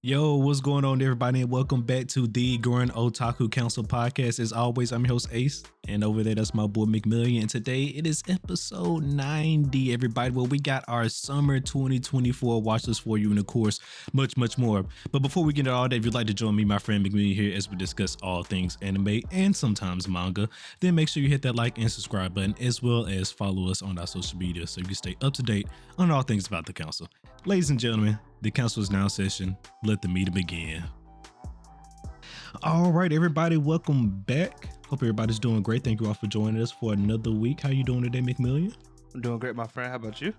Yo, what's going on, everybody, and welcome back to the Gurren Otaku Council podcast. As always, I'm your host Ace, and over there, that's my boy McMillian. And today it is episode 90, everybody. Well, we got our summer 2024 watch list for you, and of course, much more. But before we get into all that, if you'd like to join me, my friend McMillian here, as we discuss all things anime and sometimes manga, then make sure you hit that like and subscribe button, as well as follow us on our social media so you can stay up to date on all things about the council. Ladies and gentlemen, the council is now in session. Let the meeting begin. All right, everybody, welcome back. Hope everybody's doing great. Thank you all for joining us for another week. How you doing today, McMillian? I'm doing great, my friend. How about you?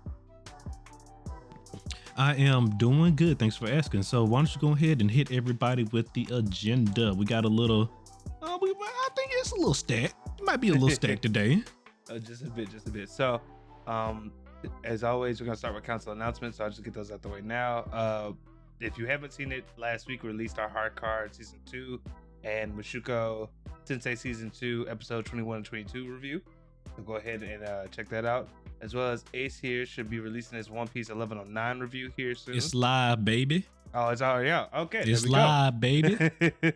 I am doing good. Thanks for asking. So why don't you go ahead and hit everybody with the agenda? We got a little, I think it's a little stacked. It might be a little stacked today. Just a bit. So, as always, we're going to start with council announcements. So I'll just get those out the way now. If you haven't seen it, last week we released our hard card season 2 and Mushoku Tensei season 2 episode 21 and 22 review. So go ahead and check that out. As well as Ace here should be releasing his One Piece 1109 review here soon. It's live, baby. Oh, it's already out. Okay, it's live, baby. All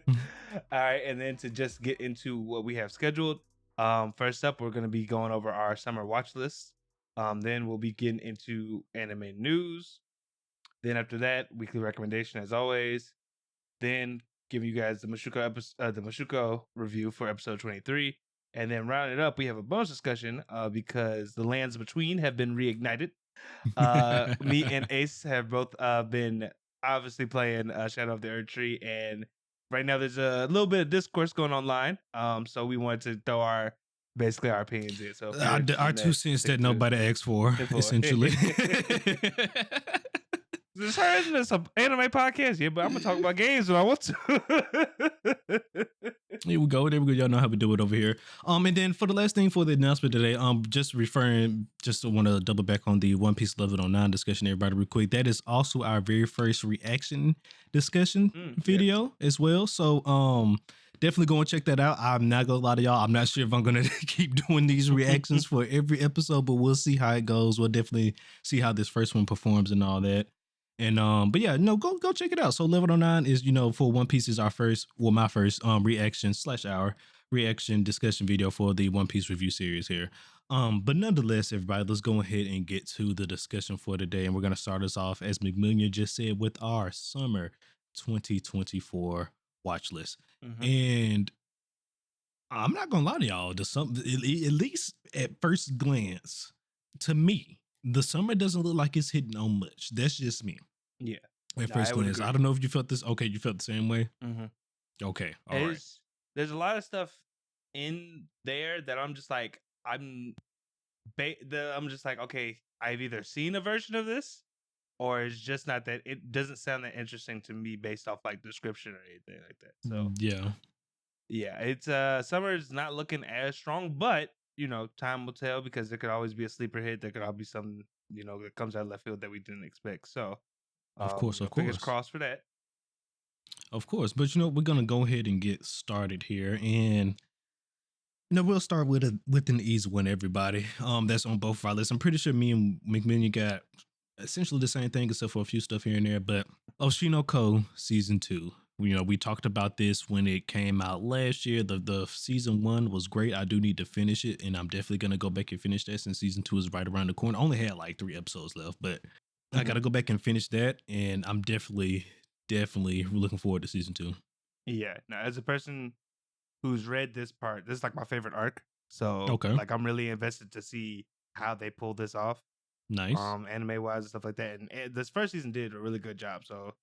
right, and then to just get into what we have scheduled. First up, we're going to be going over our summer watch list. Then we'll be getting into anime news. Then after that, weekly recommendation as always. Then giving you guys the Mushoku review for episode 23. And then rounding it up, we have a bonus discussion because the lands between have been reignited. Me and Ace have both been obviously playing Shadow of the Erdtree, and right now there's a little bit of discourse going online. So we wanted to throw our opinions in. So our 2 cents that nobody asked for, essentially. This is an anime podcast, yeah, but I'm gonna talk about games when I want to. There we go. Y'all know how we do it over here. And then for the last thing for the announcement today, just want to double back on the One Piece 1109 discussion, everybody, real quick. That is also our very first reaction discussion video as well. So definitely go and check that out. I'm not gonna lie to y'all, I'm not sure if I'm gonna keep doing these reactions for every episode, but we'll see how it goes. We'll definitely see how this first one performs and all that. And but yeah, no, go check it out. So 1109 is, for One Piece is my first reaction / our reaction discussion video for the One Piece review series here. But nonetheless, everybody, let's go ahead and get to the discussion for today. And we're gonna start us off, as McMillian just said, with our summer 2024 watch list. Mm-hmm. And I'm not gonna lie to y'all, at least at first glance, to me, the summer doesn't look like it's hitting on much. That's just me. Yeah. At first glance, I don't know if you felt this. Okay, you felt the same way. Mm-hmm. Okay, all right. There's a lot of stuff in there that I'm just like, okay, I've either seen a version of this, or it's just not that. It doesn't sound that interesting to me based off like description or anything like that. So yeah, it's summer is not looking as strong, but time will tell, because there could always be a sleeper hit. There could always be something, that comes out of left field that we didn't expect. So, of course. Fingers crossed for that. Of course. But, we're going to go ahead and get started here. And, we'll start with an easy one, everybody. That's on both of our lists. I'm pretty sure me and McMillian got essentially the same thing, except for a few stuff here and there. But Oshinoko Season 2. We talked about this when it came out last year. The season 1 was great. I do need to finish it, and I'm definitely going to go back and finish that, since season 2 is right around the corner. I only had like 3 episodes left, but I got to go back and finish that, and I'm definitely looking forward to season 2. Yeah. Now, as a person who's read this part, this is like my favorite arc. So, like, I'm really invested to see how they pull this off. Nice. Anime-wise and stuff like that. And this first season did a really good job, so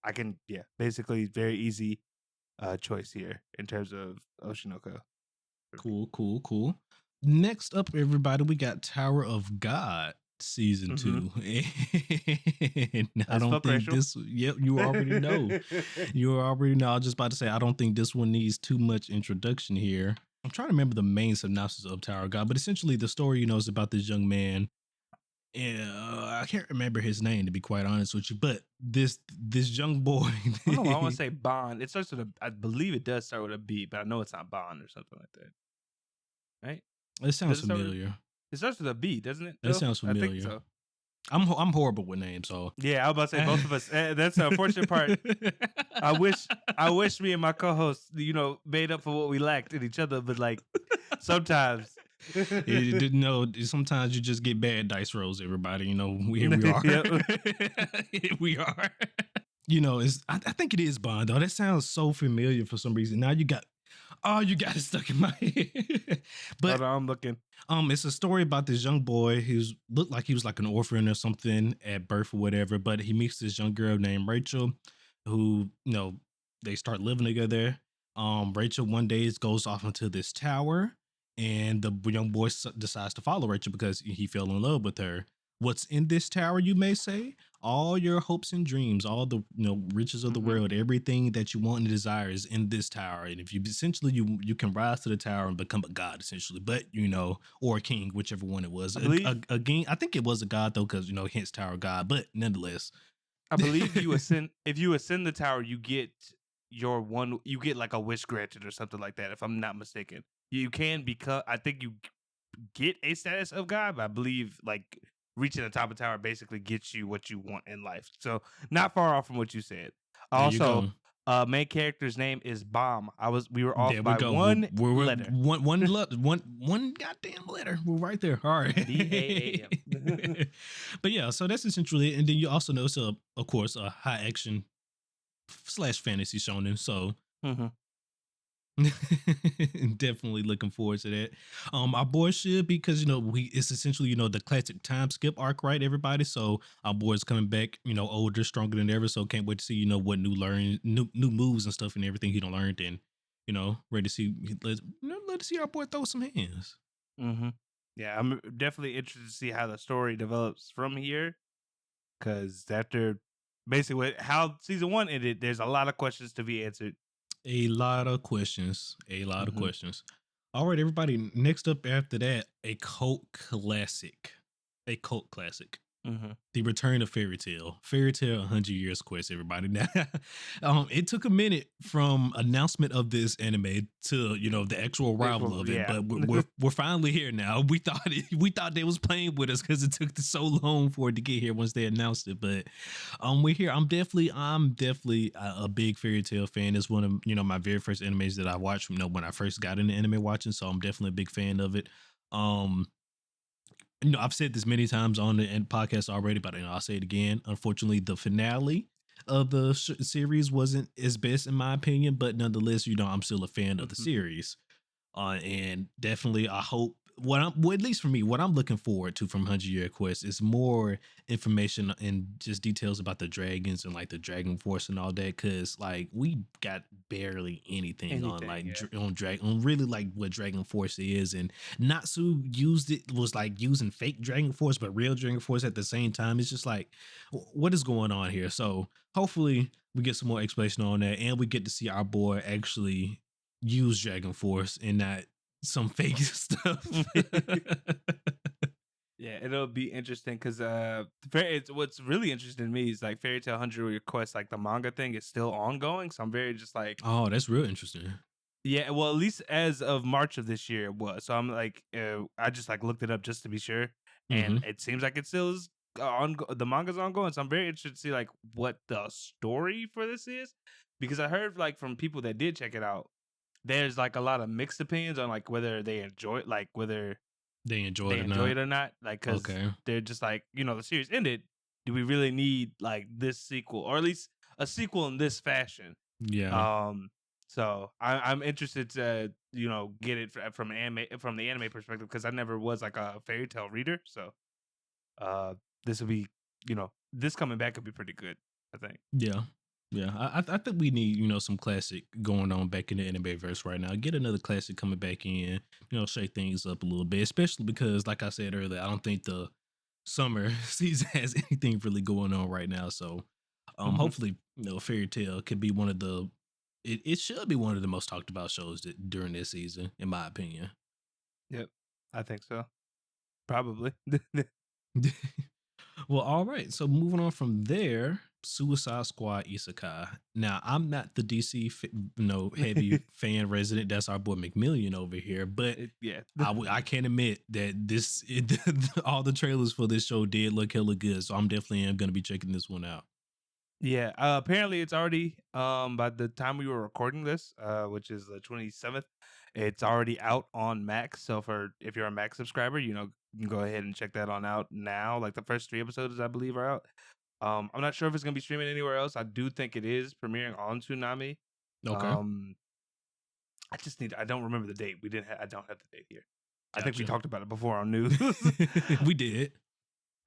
I can, basically very easy choice here in terms of Oshinoko. Cool. Next up, everybody, we got Tower of God season 2. And I don't think this. Yep, you already know. I was just about to say, I don't think this one needs too much introduction here. I'm trying to remember the main synopsis of Tower of God, but essentially the story, is about this young man. I can't remember his name, to be quite honest with you, but this young boy. I want to say Bond. It starts with I believe it does start with a B, but I know it's not Bond or something like that. Right? It sounds familiar. It starts with a B, doesn't it? That sounds familiar. I think so. I'm horrible with names, so Yeah, I was about to say both of us. That's the unfortunate part. I wish me and my co-host, made up for what we lacked in each other, but like sometimes. You didn't know. Sometimes you just get bad dice rolls. Everybody, here we are. Yep. Here we are. It's. I think it is Bond though. That sounds so familiar for some reason. Now you got it stuck in my head. But Hold on, I'm looking. it's a story about this young boy who's looked like he was like an orphan or something at birth or whatever. But he meets this young girl named Rachel, who they start living together. Rachel one day goes off into this tower, and the young boy decides to follow Rachel because he fell in love with her. What's in this tower, you may say? All your hopes and dreams, all the riches of the world, everything that you want and desire is in this tower. And if you essentially you can rise to the tower and become a god essentially, but or a king, whichever one it was. Again, I think it was a god though, because hence tower god, but nonetheless. I believe if you ascend the tower, you get you get like a wish granted or something like that, if I'm not mistaken. You can become, I think you get a status of god, but I believe like reaching the top of the tower basically gets you what you want in life. So not far off from what you said. There you Also, go. main character's name is Bomb. We were off There we by go. one We're letter. one goddamn letter. We're right there. All right. BAAM. But yeah, so that's essentially it. And then you also know, so of course, a high action / fantasy shonen. So definitely looking forward to that. Our boy should, because it's essentially the classic time skip arc, right? Everybody. So our boy's coming back, older, stronger than ever. So can't wait to see what new moves and stuff and everything he done learned, and ready to see let us see our boy throw some hands. Yeah, I'm definitely interested to see how the story develops from here, because after basically how season 1 ended, there's a lot of questions to be answered. A lot of questions. All right, everybody. Next up after that, a cult classic. The Return of Fairy Tail. 100 Years Quest, everybody. Now, it took a minute from announcement of this anime to the actual arrival of it, yeah. but we're finally here now. We thought they was playing with us because it took so long for it to get here once they announced it, but we're here. I'm definitely a big Fairy Tail fan. It's one of my very first animes that I watched. When I first got into anime watching, so I'm definitely a big fan of it. I've said this many times on the podcast already, but I'll say it again. Unfortunately, the finale of the series wasn't as best in my opinion, but nonetheless, I'm still a fan of the series. And definitely, I hope at least for me, what I'm looking forward to from 100-Year Quest is more information and just details about the dragons and like the Dragon Force and all that. Cause like we got barely anything on on really like what Dragon Force is, and Natsu was like using fake Dragon Force, but real Dragon Force at the same time. It's just like, what is going on here? So hopefully we get some more explanation on that, and we get to see our boy actually use Dragon Force and not some fake stuff. Yeah, it'll be interesting because what's really interesting to me is like Fairy Tail 100 Request, like the manga thing is still ongoing. So I'm very just like, oh, that's real interesting. Yeah, well, at least as of March of this year, it was. So I'm like, I just like looked it up just to be sure, and it seems like it still is the manga's ongoing. So I'm very interested to see like what the story for this is, because I heard like from people that did check it out, there's like a lot of mixed opinions on like whether they enjoy it, like whether they enjoy it or not. Like, because they're just like, the series ended. Do we really need like this sequel, or at least a sequel in this fashion? Yeah. So I'm interested to get it from the anime perspective, because I never was like a fairy tale reader. So this will be this coming back could be pretty good, I think. Yeah. I think we need some classic going on back in the anime verse right now. Get another classic coming back in, shake things up a little bit, especially because like I said earlier, I don't think the summer season has anything really going on right now. So hopefully Fairy Tail could be one of the it should be one of the most talked about shows during this season, in my opinion. Yep, I think so. Probably. Well, all right. So moving on from there. Suicide Squad Isekai. Now, I'm not the DC heavy fan resident. That's our boy McMillian over here, but Yeah. I can't admit that all the trailers for this show did look hella good. So I'm definitely going to be checking this one out. Yeah, apparently it's already by the time we were recording this, which is the 27th, it's already out on Max. So if you're a Max subscriber, you can go ahead and check that on out now. Like the first 3 episodes, I believe, are out. I'm not sure if it's gonna be streaming anywhere else. I do think it is premiering on Toonami. Okay. I don't remember the date. I don't have the date here. Gotcha. I think we talked about it before on news. We did.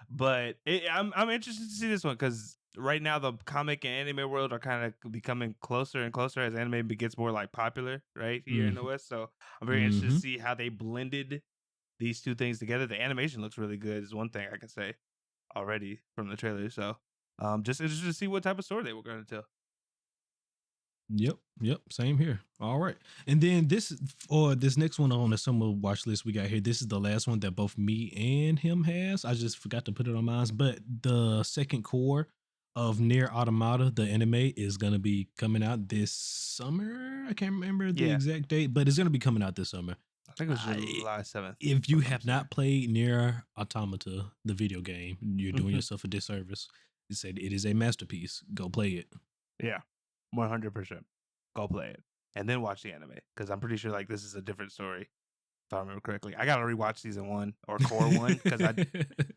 But I'm interested to see this one because right now the comic and anime world are kind of becoming closer and closer as anime gets more like popular right here in the West. So I'm very interested to see how they blended these two things together. The animation looks really good is one thing I can say already from the trailer. So just interested to see what type of story they were going to tell. Yep. Same here. All right. And then this next one on the summer watch list we got here. This is the last one that both me and him has. I just forgot to put it on mine. But the second core of Nier Automata, the anime, is going to be coming out this summer. I can't remember the exact date, but it's going to be coming out this summer. I think it was July 7th. If you have not played Nier Automata, the video game, you're doing yourself a disservice. It said it is a masterpiece. Go play it. Yeah. 100%. Go play it and then watch the anime because I'm pretty sure like this is a different story if I remember correctly. I gotta rewatch season 1 or core 1 because I'm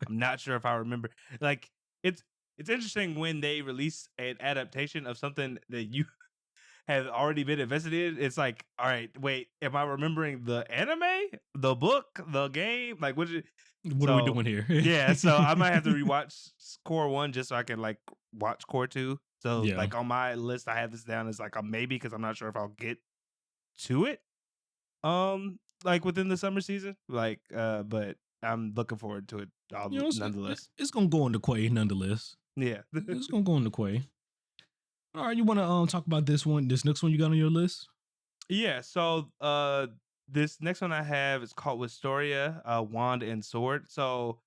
not sure if I remember. Like it's interesting when they release an adaptation of something that you have already been invested in. It's like, all right, wait, am I remembering the anime, the book, the game? Like what are we doing here? Yeah, so I might have to rewatch core 1 just so I can like watch core 2. So like on my list, I have this down as like a maybe because I'm not sure if I'll get to it. Like within the summer season, like but I'm looking forward to it nonetheless. It's gonna go on the quay nonetheless. Yeah, it's gonna go on the quay. All right, you want to talk about this next one you got on your list? Yeah. So this next one I have is called Wistoria, Wand and Sword. So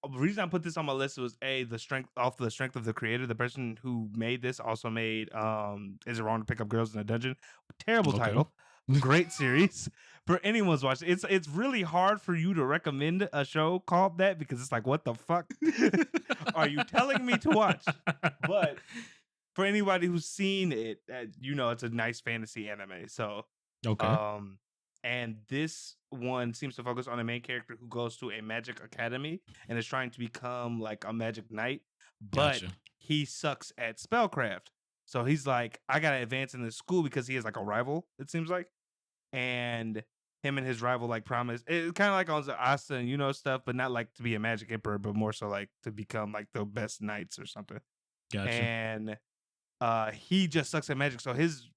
the reason I put this on my list was the strength of the creator. The person who made this also made Is It Wrong to Pick Up Girls in a Dungeon? Terrible title. Great series. For anyone's watching, it's really hard for you to recommend a show called that because it's like, what the fuck are you telling me to watch? But for anybody who's seen it, it's a nice fantasy anime. So and this one seems to focus on a main character who goes to a magic academy and is trying to become like a magic knight, but he sucks at spellcraft. So he's like, I gotta advance in this school because he has like a rival, it seems like. And him and his rival like promise. It's kind of like on the Asta and stuff, but not like to be a magic emperor, but more so like to become like the best knights or something. Gotcha. And he just sucks at magic. So his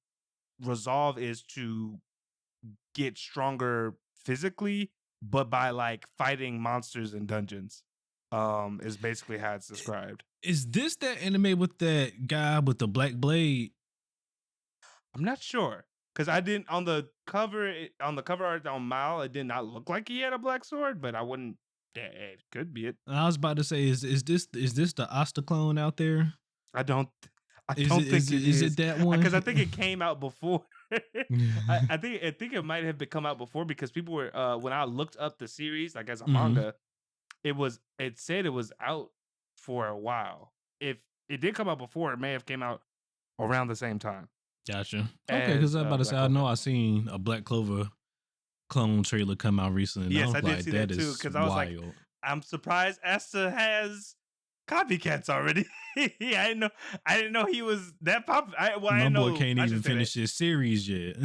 resolve is to get stronger physically, but by like fighting monsters in dungeons. Is basically how it's described. Is this that anime with that guy with the black blade? I'm not sure because I didn't on the cover art on Mile. It did not look like he had a black sword, but I wouldn't. It could be it. I was about to say, is this the Asta clone out there? I don't think it is. Is it that one? Because I think it came out before. I think it might have come out before because people were when I looked up the series like as a manga, it said it was out for a while. If it did come out before, it may have came out around the same time. Gotcha. Okay, because I'm about to say I know I seen a Black Clover clone trailer come out recently. Yes, I did see that too. Because I was like, I'm surprised Asta has copycats already. I didn't know he was that popular. My boy can't even finish his series yet.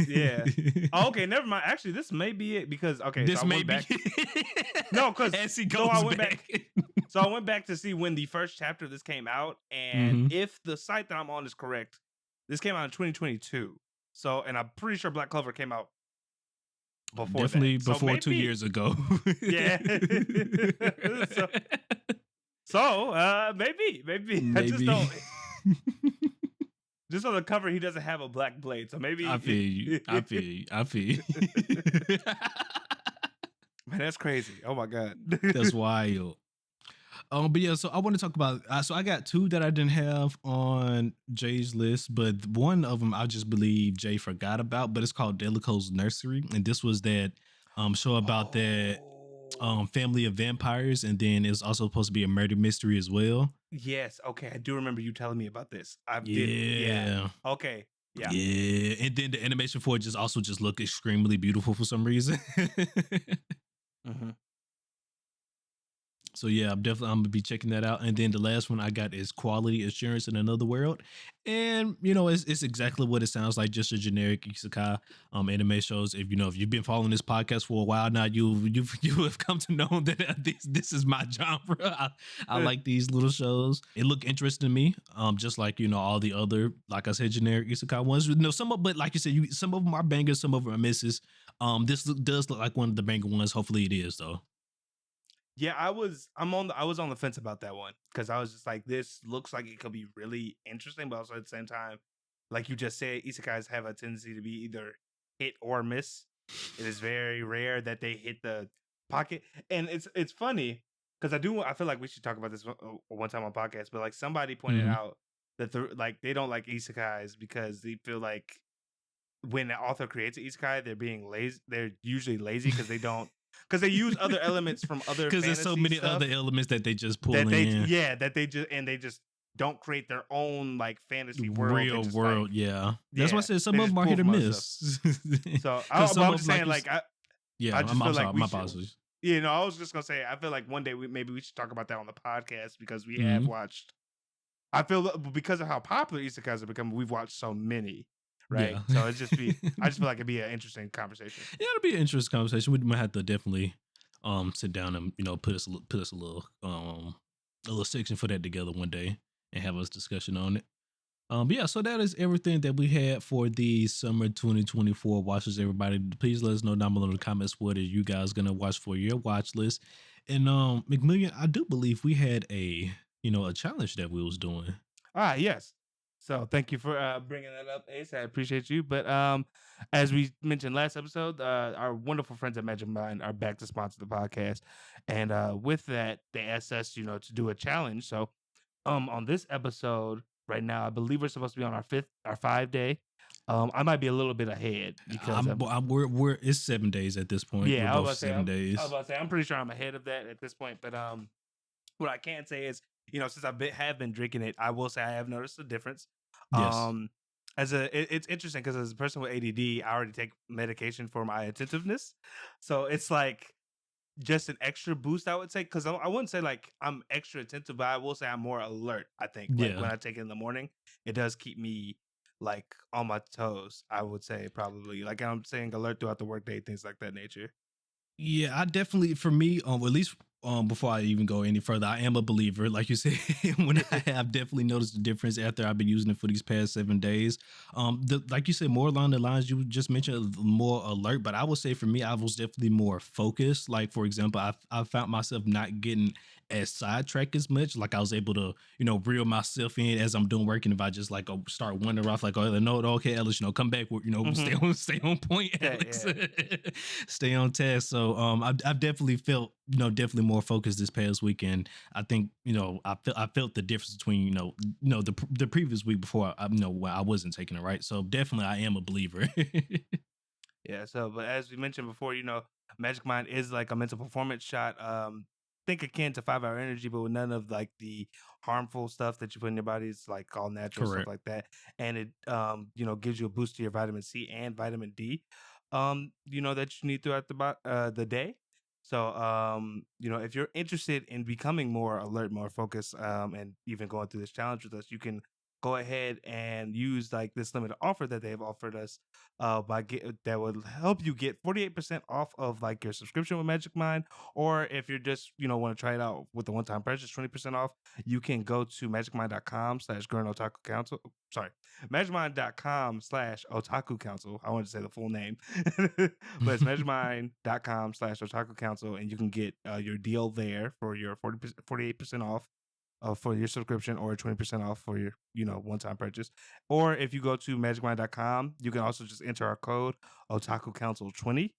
Yeah. Oh, okay, never mind. Actually, this may be it because this may be. No, because as he goes I went back. So I went back to see when the first chapter of this came out, and if the site that I'm on is correct, this came out in 2022. So, and I'm pretty sure Black Clover came out before. Definitely that. Before 2 years ago. Yeah. So maybe. I just don't. Just on the cover, he doesn't have a black blade, so maybe. I feel you. Man, that's crazy. Oh my god, that's wild. But yeah, so I want to talk about. So I got two that I didn't have on Jay's list, but one of them I just believe Jay forgot about. But it's called Delico's Nursery, and this was that show about that Oh, family of vampires, and then it's also supposed to be a murder mystery as well. yes. Okay, I do remember you telling me about this. I did. Yeah. Yeah. Okay. Yeah. Yeah, and then the animation for it just also just look extremely beautiful for some reason. Hmm. So yeah, I'm gonna be checking that out. And then the last one I got is Quality Assurance in Another World, and it's exactly what it sounds like, just a generic isekai anime shows. If you've been following this podcast for a while now, you have come to know that this is my genre. I like these little shows. It look interesting to me, just like all the other, like I said, generic isekai ones. Some of, but like you said, some of them are bangers, some of them are misses. This does look like one of the banger ones. Hopefully, it is though. Yeah, I was on the fence about that one because I was just like, this looks like it could be really interesting, but also at the same time, like you just said, isekais have a tendency to be either hit or miss. It is very rare that they hit the pocket, and it's funny because I feel like we should talk about this one time on podcast, but like somebody pointed Hmm. out that like they don't like isekais because they feel like when the author creates an isekai, they're being lazy. They're usually lazy because they use other elements from other Because there's so fantasy many other stuff elements that they just pull in. that they just don't create their own like fantasy world. They Real just like world, yeah. That's why I yeah, said some they of just them are pull hit or from other stuff. miss. So Because but some I'm of just them, like saying like yeah, I just I'm feel like sorry, we my should. apologies. I was just gonna say I feel like one day maybe we should talk about that on the podcast because we have Mhm. watched. I feel because of how popular isekais have become, we've watched so many, right? Yeah. So it's just be. I just feel like it'd be an interesting conversation. Yeah, it'll be an interesting conversation. We might have to definitely sit down and put us a little section for that together one day and have us discussion on it. But yeah, so that is everything that we had for the summer 2024 watches. Everybody, please let us know down below in the comments what are you guys gonna watch for your watch list. And McMillian, I do believe we had a challenge that we was doing. Ah, yes. So thank you for bringing that up, Ace. I appreciate you. But as we mentioned last episode, our wonderful friends at Magic Mind are back to sponsor the podcast, and with that, they asked us, to do a challenge. So on this episode right now, I believe we're supposed to be on our 5 day. I might be a little bit ahead because We're it's 7 days at this point. We're yeah, both 7 days. I'm pretty sure I'm ahead of that at this point. But what I can say is, since have been drinking it, I will say I have noticed a difference. Yes. Um, it's interesting because as a person with ADD, I already take medication for my attentiveness, so it's like just an extra boost, I would say, because I wouldn't say like I'm extra attentive, but I will say I'm more alert. I think like Yeah. when I take it in the morning, it does keep me like on my toes. I would say probably like I'm saying alert throughout the workday, things like that nature. Yeah, I definitely, for me, at least before I even go any further, I am a believer. Like you said, when I have definitely noticed the difference after I've been using it for these past 7 days. Like you said, more along the lines you just mentioned, more alert. But I would say for me, I was definitely more focused. Like for example, I found myself not getting as sidetracked as much. Like I was able to, reel myself in as I'm doing work. And if I just like start wandering off, like, oh no, okay, Alex, come back, stay on point, Alex, Yeah. stay on task. So I've definitely felt definitely more focused this past weekend. I think I felt the difference between the previous week before when I wasn't taking it right. So definitely I am a believer. Yeah, so but as we mentioned before, Magic Mind is like a mental performance shot. Think akin to 5 Hour Energy, but with none of like the harmful stuff that you put in your body. It's like all natural stuff Correct. like that. And it gives you a boost to your vitamin C and vitamin D that you need throughout the day. So if you're interested in becoming more alert, more focused, and even going through this challenge with us, you can go ahead and use like this limited offer that they've offered us that will help you get 48% off of like your subscription with Magic Mind. Or if you're just want to try it out with the one-time purchase, 20% off, you can go to magicmind.com/Gurren Otaku Council. Sorry, magicmind.com/Otaku Council. I wanted to say the full name, but it's magicmind.com/Otaku Council, and you can get your deal there for your 48% off for your subscription, or 20% off for your one-time purchase. Or if you go to magicmind.com, you can also just enter our code Otaku Council 20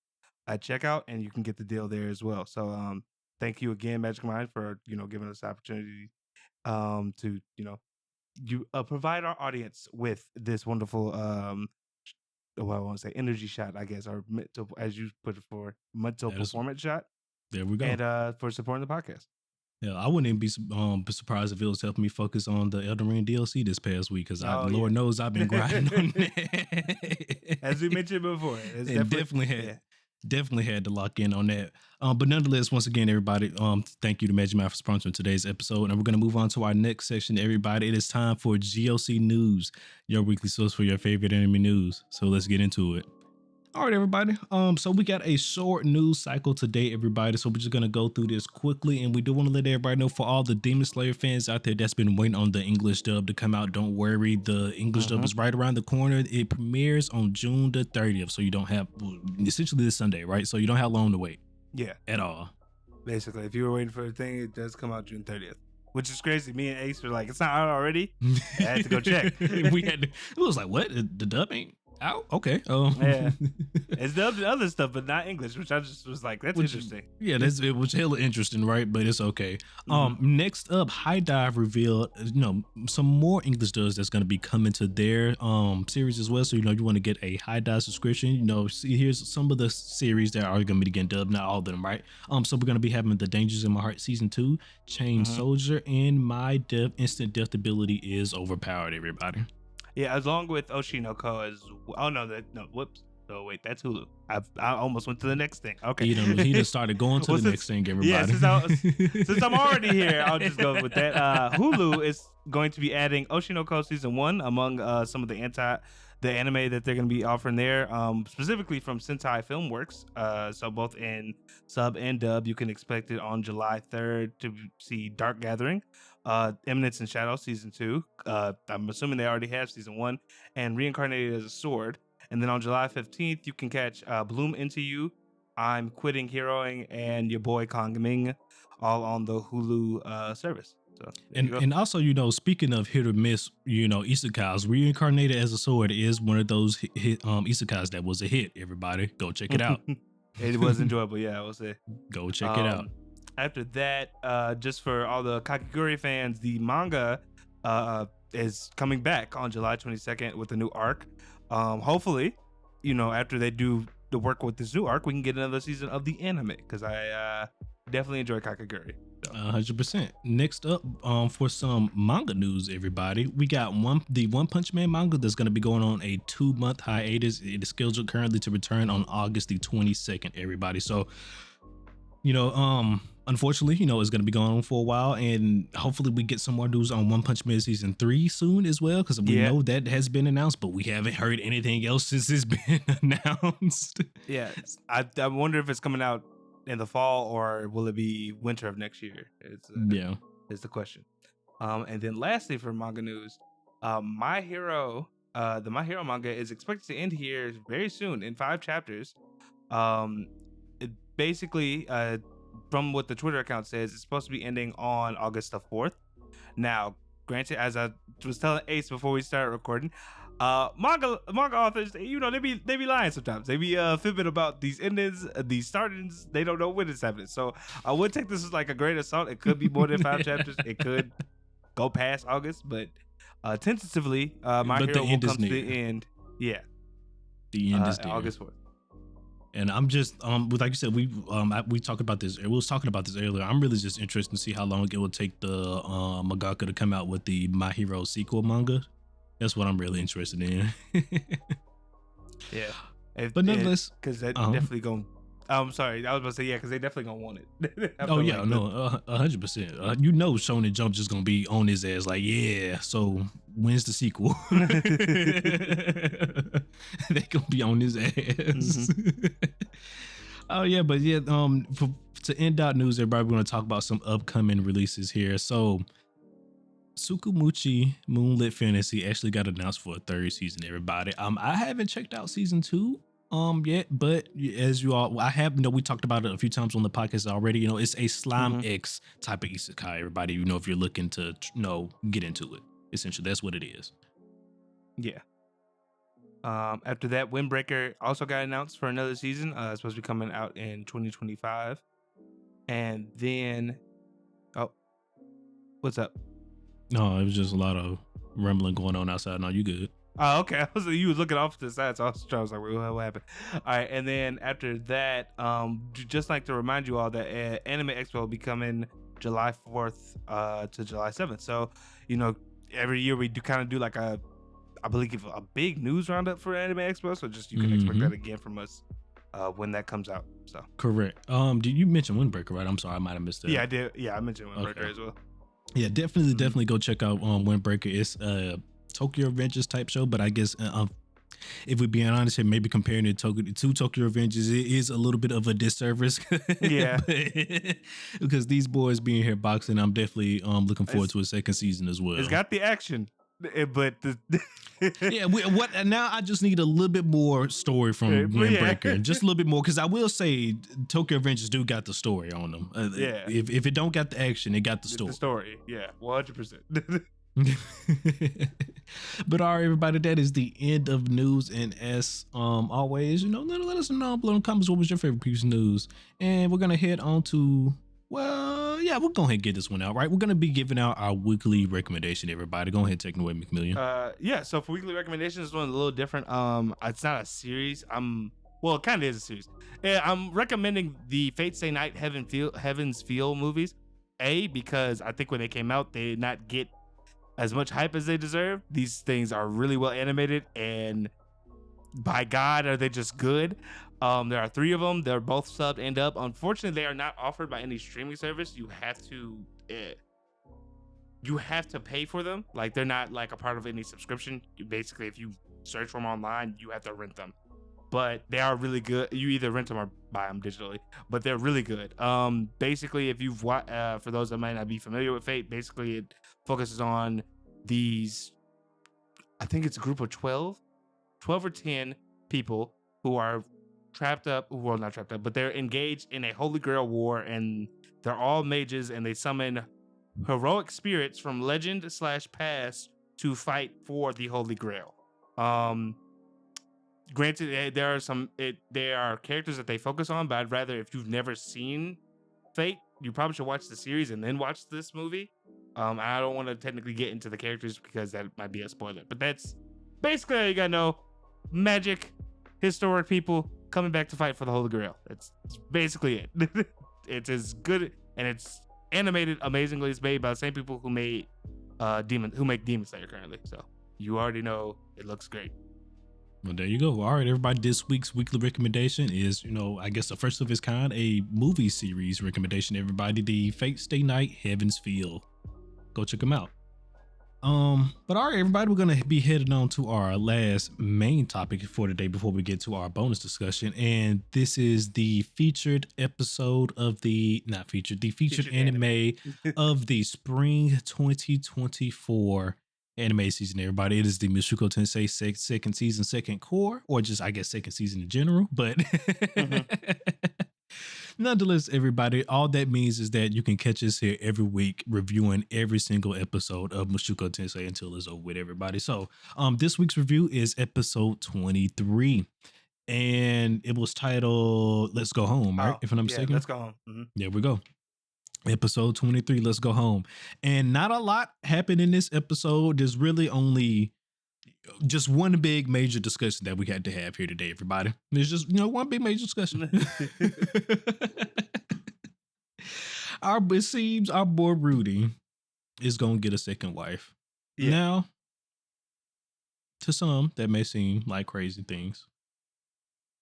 at checkout, and you can get the deal there as well. So thank you again, Magic Mind, for giving us the opportunity to provide our audience with this wonderful well, I want to say energy shot, I guess, or mental, as you put it, for mental performance shot, There we go. and for supporting the podcast. Yeah, I wouldn't even be surprised if it was helping me focus on the Elden Ring DLC this past week because Lord knows I've been grinding on that. As we mentioned before, it's definitely had to lock in on that. But nonetheless, once again, everybody, thank you to Magic Mind for sponsoring today's episode, and we're going to move on to our next section. Everybody, it is time for GOC News, your weekly source for your favorite anime news. So let's get into it. All right, everybody. So we got a short news cycle today, everybody. So we're just gonna go through this quickly, and we do want to let everybody know, for all the Demon Slayer fans out there that's been waiting on the English dub to come out, don't worry. The English dub is right around the corner. It premieres on June the 30th, so you don't have essentially this Sunday, right? So you don't have long to wait. Yeah, at all. Basically, if you were waiting for the thing, it does come out June 30th. Which is crazy. Me and Ace were like, it's not out already. I had to go check. It was like, what? The dub ain't out? Okay. Yeah. It's dubbed in other stuff, but not English, which I just was like, that's interesting. Yeah, it was hella interesting, right? But it's okay. Next up, High Dive revealed, some more English dubs that's going to be coming to their series as well. So, you want to get a High Dive subscription. See, here's some of the series that are going to be getting dubbed, not all of them, right? So we're going to be having The Dangers in My Heart Season 2, Chain Soldier, and My Instant Death Ability is Overpowered, everybody. Yeah, along with Oshinoko as whoops. Oh wait, that's Hulu. I almost went to the next thing. Okay, he just started going to the next thing, everybody. Yeah, since I'm already here, I'll just go with that. Hulu is going to be adding Oshinoko season 1 among some of the anime that they're going to be offering there, specifically from Sentai Filmworks. So both in sub and dub, you can expect it on July 3rd to see Dark Gathering, Eminence and Shadow season 2. I'm assuming they already have season 1, and Reincarnated as a Sword. And then on July 15th, you can catch Bloom Into You, I'm Quitting Heroing, and Your Boy Kong Ming, all on the Hulu service. So, and also, speaking of hit or miss, isekais, Reincarnated as a Sword is one of those isekais that was a hit. Everybody, go check it out. It was enjoyable. Yeah, I will say. Go check it out. After that, just for all the Kakiguri fans, the manga is coming back on July 22nd with a new arc. Hopefully, after they do the work with this new arc, we can get another season of the anime, because I definitely enjoy Kakiguri. 100%. Next up, for some manga news, everybody, we got the One Punch Man manga that's going to be going on a 2-month hiatus. It is scheduled currently to return on August the 22nd, everybody. So, unfortunately, it's going to be going on for a while, and hopefully we get some more news on One Punch Man season 3 soon as well, because we know that has been announced, but we haven't heard anything else since it's been announced. Yeah, I wonder if it's coming out in the fall, or will it be winter of next year? Is the question. And then lastly, for manga news, My Hero, the My Hero manga is expected to end here very soon in 5 chapters. It basically, from what the Twitter account says, it's supposed to be ending on August the 4th. Now, granted, as I was telling Ace before we started recording, manga authors, they be lying sometimes. They be fibbing about these endings, these startings. They don't know when it's happening. So I would take this as like a grain of salt. It could be more than 5 chapters. It could go past August, but tentatively, My Hero will come to the end. Yeah, the end is near. August 4th. And I'm just like you said, we talked about this. We was talking about this earlier. I'm really just interested to see how long it will take the mangaka to come out with the My Hero sequel manga. That's what I'm really interested in. Yeah, but nonetheless, because that definitely going. I'm sorry, I was about to say because they definitely gonna want it. 100%. Shonen Jump just gonna be on his ass like, yeah. So when's the sequel? They gonna be on his ass. Oh yeah, but yeah. To end out news, everybody, we're gonna talk about some upcoming releases here. So, Tsukumuchi Moonlit Fantasy actually got announced for a 3rd season, everybody. I haven't checked out season 2 yet, but as you all, we talked about it a few times on the podcast already. It's a Slime X type of isekai, everybody. If you're looking to get into it, essentially that's what it is. Yeah. After that, Windbreaker also got announced for another season. It's supposed to be coming out in 2025. And then, oh, what's up? No, it was just a lot of rumbling going on outside. No, you good. Oh, okay. You was looking off to the side, so I was like, "Wait, what happened?" All right, and then after that, just like to remind you all that Anime Expo will be coming July 4th to July 7th. So, every year we do like I believe a big news roundup for Anime Expo. So just you can expect that again from us when that comes out. So correct. Did you mention Windbreaker? Right. I'm sorry, I might have missed that. Yeah, I did. Yeah, I mentioned Windbreaker as well. Yeah, definitely go check out Windbreaker. It's Tokyo Revengers type show, but I guess if we're being honest here, maybe comparing it to Tokyo Revengers, it is a little bit of a disservice. Yeah. Because these boys being here boxing, I'm definitely looking forward to a second season as well. It's got the action, but now I just need a little bit more story from Windbreaker, just a little bit more, because I will say Tokyo Revengers do got the story on them. If it don't got the action, it got the story. The story, yeah, 100%. But all right, everybody, that is the end of news. And as always, let us know below in the comments what was your favorite piece of news. And we're gonna head on to, we'll go ahead and get this one out, right? We're gonna be giving out our weekly recommendation, everybody. Go ahead and take it away, McMillian. So for weekly recommendations, this one's a little different. It's not a series. It kind of is a series. I'm recommending the Fate Stay Night Heaven's Feel movies. Because I think when they came out, they did not get as much hype as they deserve. These things are really well animated, and by God, are they just good. There are 3 of them. They're both subbed and up. Unfortunately, they are not offered by any streaming service. You have to pay for them. Like, they're not like a part of any subscription. Basically, if you search for them online, you have to rent them. But they are really good. You either rent them or buy them digitally, but they're really good. Basically, if you've for those that might not be familiar with Fate, basically it focuses on these, I think it's a group of 12 or 10 people who are not trapped up, but they're engaged in a Holy Grail war, and they're all mages, and they summon heroic spirits from legend/past to fight for the Holy Grail. Granted, there are characters that they focus on, but I'd rather, if you've never seen Fate, you probably should watch the series and then watch this movie. I don't want to technically get into the characters because that might be a spoiler, but that's basically all you gotta know. Magic, historic people coming back to fight for the Holy Grail. That's basically it. It's as good, and it's animated amazingly. It's made by the same people who make Demon Slayer currently. So you already know it looks great. Well, there you go. All right, everybody, this week's weekly recommendation is, I guess the first of its kind, a movie series recommendation, everybody. The Fate Stay Night Heaven's Feel. Go check them out. But all right, everybody, we're going to be heading on to our last main topic for today before we get to our bonus discussion. And this is the featured episode of the featured anime of the spring 2024 anime season, everybody. It is the Mushoku Tensei second season, second core, or just, I guess, second season in general. But nonetheless, everybody, all that means is that you can catch us here every week reviewing every single episode of Mushoku Tensei until it's over with, everybody. So this week's review is episode 23. And it was titled Let's Go Home, right? If I'm not mistaken. Let's Go Home. Mm-hmm. There we go. Episode 23, Let's Go Home. And not a lot happened in this episode. There's really only just one big major discussion that we had to have here today, everybody. There's just, one big major discussion. It seems our boy Rudy is going to get a second wife. Yeah. Now, to some, that may seem like crazy things,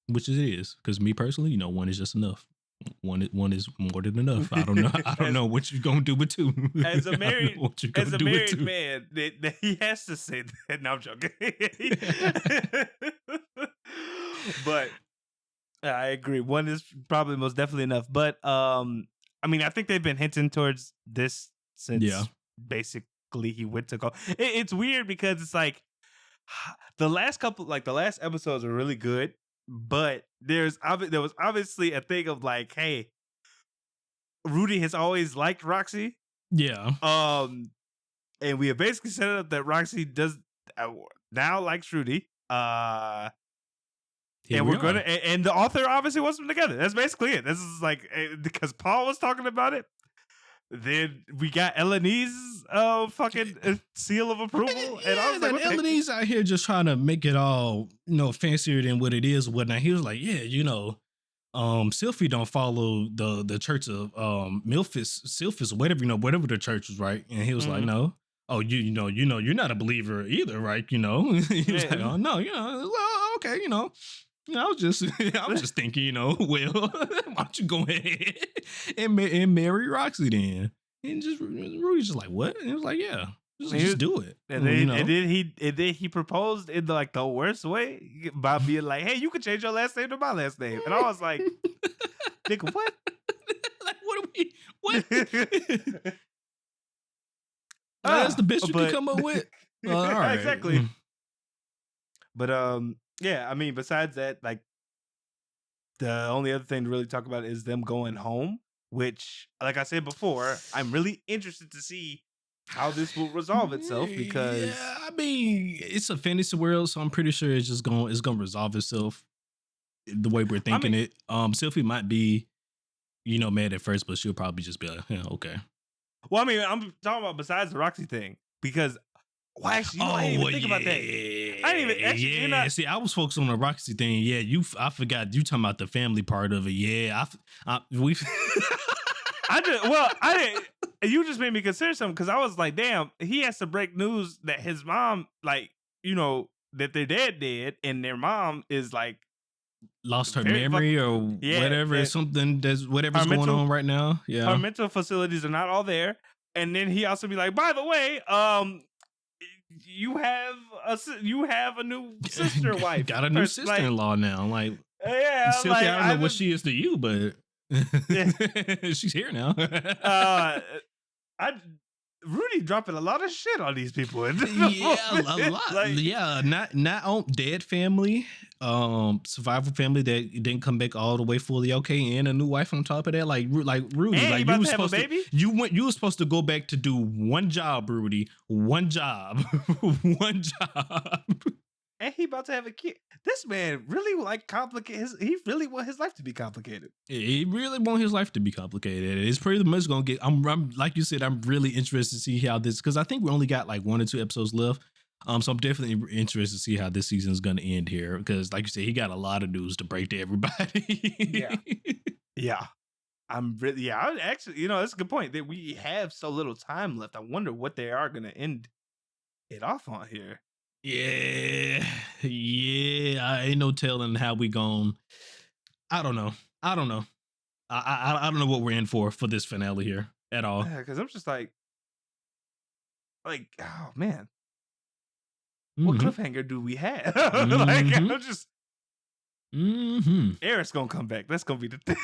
which it is. Because me personally, one is just enough. One is more than enough. I don't know. I don't know what you're gonna do with 2. As a married man, he has to say that. No, I'm joking. But I agree. 1 is probably most definitely enough. But I think they've been hinting towards this since basically he went to go. It's weird because it's like the last episodes are really good. But there was obviously a thing of like, hey, Rudy has always liked Roxy. Yeah. And we have basically set it up that Roxy does now likes Rudy. and we're gonna and the author obviously wants them together. That's basically it. This is like because Paul was talking about it. Then we got Eleni's fucking seal of approval, and I was like, Eleni's out here just trying to make it all fancier than what it is. Whatnot. He was like, Sylphie don't follow the church of Silphus, whatever the church was, right? And he was like, no. Oh, you're not a believer either, right? He was like, oh no, well, okay, I was just thinking, well, why don't you go ahead and marry Roxy then? And just Rudy's just like, what? And it was like, yeah, just do it. And then he proposed in like the worst way by being like, hey, you can change your last name to my last name. And I was like, nigga, what? Like, what? That's the best you can come up with. All right. Exactly. But yeah, I mean, besides that, like the only other thing to really talk about is them going home, which, like I said before, I'm really interested to see how this will resolve itself because I mean, it's a fantasy world, so I'm pretty sure it's gonna resolve itself the way we're thinking it. Sylphie might be, mad at first, but she'll probably just be like, yeah, okay. Well, I mean, I'm talking about besides the Roxy thing because. Well, actually, I didn't even think about that. I didn't even actually. See, I was focused on the Roxy thing. Yeah, I forgot you talking about the family part of it. Yeah, I didn't. You just made me consider something because I was like, damn, he has to break news that his mom, like, that their dad dead, and their mom is like lost her memory or whatever, something that's whatever's going on right now. Yeah, her mental facilities are not all there, and then he also be like, by the way, you have a new sister wife. Got a new sister-in-law now. Like, yeah, Sylphie, I don't know what she is to you, but she's here now. Rudy dropping a lot of shit on these people. A lot. Like, not on dead family, survival family that didn't come back all the way fully okay, and a new wife on top of that. Like Rudy, like you were supposed to, you were supposed to go back to do one job, Rudy, one job, one job. And he about to have a kid. This man really like complicated. He really want his life to be complicated. He really want his life to be complicated. It's pretty much gonna get. I'm like you said. I'm really interested to see how this, because I think we only got like 1 or 2 episodes left. So I'm definitely interested to see how this season is gonna end here, because like you said, he got a lot of news to break to everybody. Yeah. I'm really. Yeah. I actually, that's a good point that we have so little time left. I wonder what they are gonna end it off on here. Yeah, I ain't no telling how we gon'. I don't know. I don't know what we're in for this finale here at all. Yeah, because I'm just like, oh man, what cliffhanger do we have? Like, I'm just, Eric's gonna come back. That's gonna be the thing.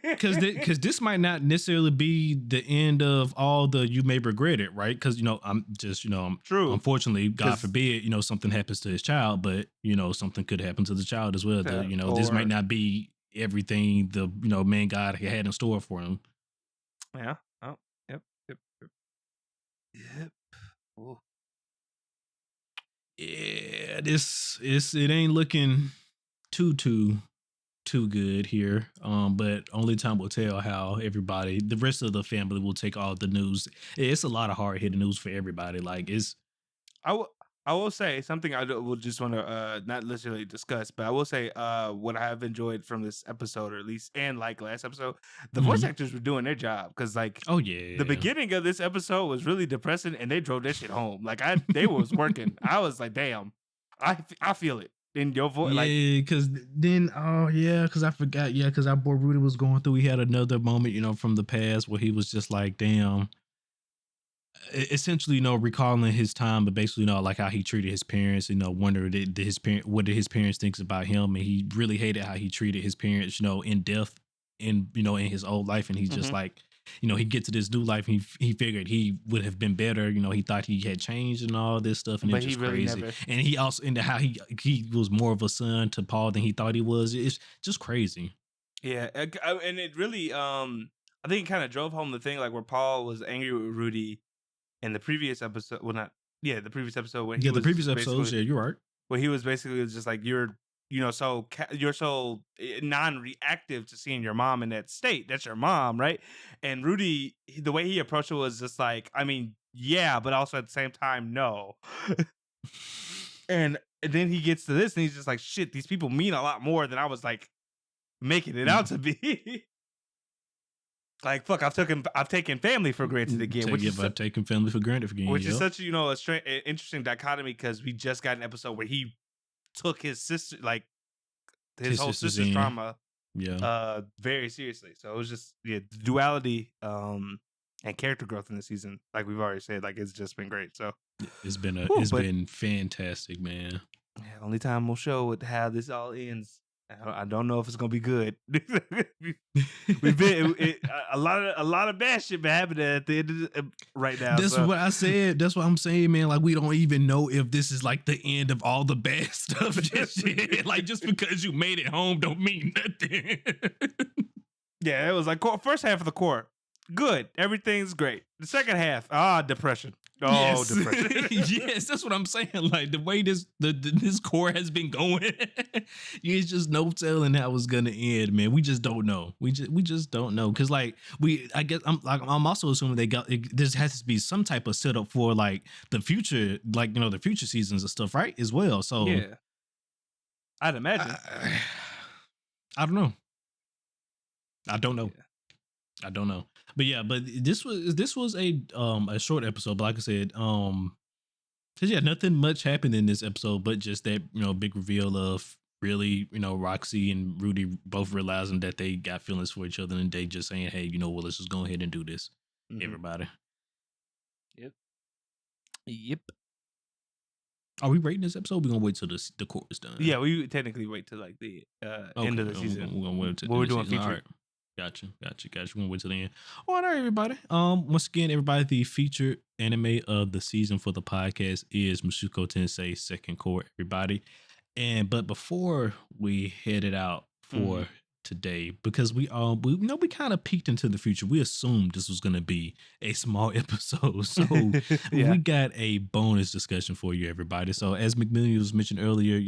Because this might not necessarily be the end of all the you may regret it, right? Because I'm just true. Unfortunately, God forbid, something happens to his child, but something could happen to the child as well. This might not be everything the man God had in store for him. Yeah. Oh. Yep. Ooh. Yeah. It ain't looking too good here, but only time will tell how the rest of the family will take all the news. It's a lot of hard hitting news for everybody. Like, I will say something I will just want to not literally discuss, but I will say what I have enjoyed from this episode, or at least, and like last episode, the voice actors were doing their job, because like, oh yeah, the beginning of this episode was really depressing, and they drove that shit home. Like they was working. I was like, damn, I feel it in your voice. Yeah, because then, because I forgot. Yeah, because our boy Rudy was going through. He had another moment, from the past where he was just like, damn. Essentially, recalling his time, but basically, like how he treated his parents. Wonder what did his parents think about him, and he really hated how he treated his parents. In death, in his old life, and he's just like. He gets to this new life. He figured he would have been better. He thought he had changed and all this stuff, and it's just really crazy. And he also into how he was more of a son to Paul than he thought he was. It's just crazy. Yeah, and it really, I think it kind of drove home the thing, like where Paul was angry with Rudy in the previous episode. Well, not the previous episode when the previous episodes. Yeah, you're right. Where he was basically just like, you're you're so non-reactive to seeing your mom in that state. That's your mom, right? And Rudy, the way he approached it was just like, I mean, yeah, but also at the same time, no. And then he gets to this and he's just like, shit, these people mean a lot more than I was like making it out to be. Like, fuck, I've taken family for granted again, I've taken family for granted again, which is such a interesting dichotomy, because we just got an episode where he took his sister, like his whole sister's trauma, very seriously. So it was just duality and character growth in the season, like we've already said, like it's just been great. So it's been been fantastic, man. Only time will show how this all ends. I don't know if it's gonna be good. We've been a lot of bad shit been happening at the end of right now. That's what I said. That's what I'm saying, man. Like, we don't even know if this is like the end of all the bad stuff. Like, just because you made it home don't mean nothing. Yeah, it was like first half of the core, good, everything's great. The second half, depression. Oh, yes. Depression. Yes, that's what I'm saying. Like, the way this core has been going, it's just no telling how it's gonna end, man. We just don't know. We just don't know, because like I guess I'm also assuming there has to be some type of setup for like the future, like the future seasons and stuff, right? As well. So yeah, I'd imagine. I don't know. I don't know. Yeah. I don't know. But yeah, but this was a short episode, but like I said, cause yeah, nothing much happened in this episode, but just that, big reveal of really, Roxy and Rudy both realizing that they got feelings for each other, and they just saying, hey, let's just go ahead and do this. Mm-hmm. Everybody. Yep. Are we rating this episode? We're gonna wait till the court is done. Yeah, we technically wait till like the end of the season. We're gonna wait till we're doing feature. All right. Gotcha. We're gonna wait till the end. All right, everybody. Once again, everybody, the featured anime of the season for the podcast is Mushoku Tensei Second Court, everybody. But before we headed out for today, because we kind of peeked into the future. We assumed this was gonna be a small episode, so we got a bonus discussion for you, everybody. So as McMillian was mentioned earlier,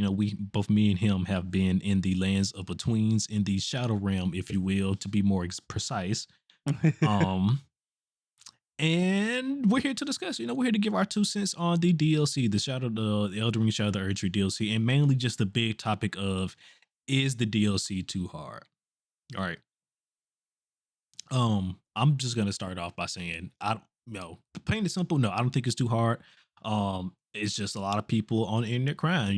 me and him have been in the lands of betweens, in the shadow realm, if you will, to be more precise. And we're here to discuss. We're here to give our 2 cents on the DLC, the Elden Ring Shadow, the Erdtree DLC, and mainly just the big topic of, is the DLC too hard? All right. I'm just gonna start off by saying, plain and simple, no, I don't think it's too hard. It's just a lot of people on the internet crying.